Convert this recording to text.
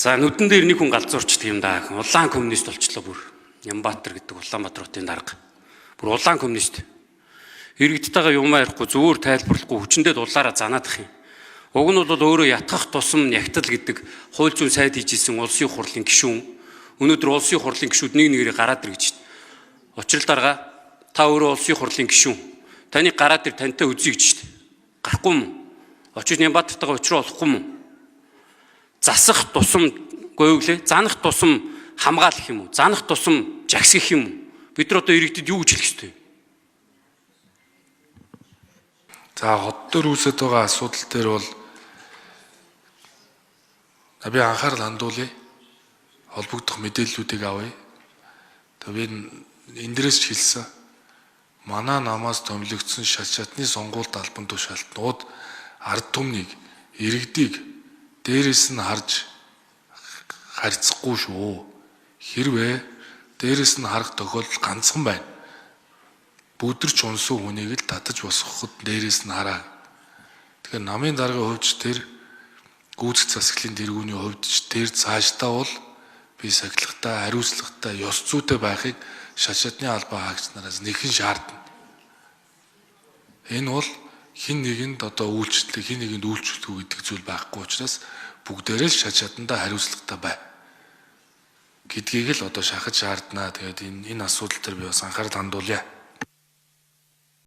За нүдэн дээр нэг хүн галзуурчдаг юм даа. Улаан коммунист болчлоо бүр. Нямбаатар гэдэг Улаанбаатар хотын дарга. Бүр улаан коммунист. Иргэдтэйгээ юмаа ярихгүй зүгээр тайлбарлахгүй хүчндээ дулаараа занаадах юм. Уг нь бол өөрөө ятгах тусам нягтал гэдэг хууль зүйн сайд хийжсэн улсын хурлын гишүүн. Өнөөдөр улсын хурлын гишүүд нэг нэгээрээ гараад ирж байна. Учрал дарга та өөрөө улсын хурлын гишүүн. Таны гараад ир тантай үзье гэж шүү дээ. Гарахгүй юм. Очиж Нямбаатартайгаа уулзрах болохгүй юм. Засах тусам говьлээ. Занах тусам хамгаалах юм уу? Занах тусам жагсах юм уу? Бид нар одоо иргэдэд юу гэж хэлэх ёстой вэ? За хот дээр үүсэж байгаа асуудал дээр бол би анхаарал хандуулъя. Холбогдох мэдээллүүдийг авъя. Тэгээд энэ дээрээс ч хэлсэн. Манай намаас томилогдсон шатны сонгуульд албан тушаалтнууд ард түмнийг иргэдийг дээрээс нь харж харьцахгүй шүү. Хэрвээ дээрээс нь харах тохиолдол ганцхан байна. Бүдэрч унсан хүнийг л татаж босгоход дээрээс нь хараа. Тэгэхээр намын даргын хувьд тэр гүйцэх засаглалын тэргүүний хувьд тэр цаашдаа бол би сахилгатай, хариуцлагатай, ёс зүйтэй байхыг шатны албан хаагч нараас нэхэн шаардна. Энэ бол хин нэгэнд одоо үйлчлэлэг, хин нэгэнд үйлчлэхгүй гэдэг зүйл байхгүй учраас бүгдээрээ л шатндаа хариуцлагатай бай гэдгийг л одоо шахаж шаардна. Тэгээд энэ асуудал дээр би бас анхаарал хандуулъя.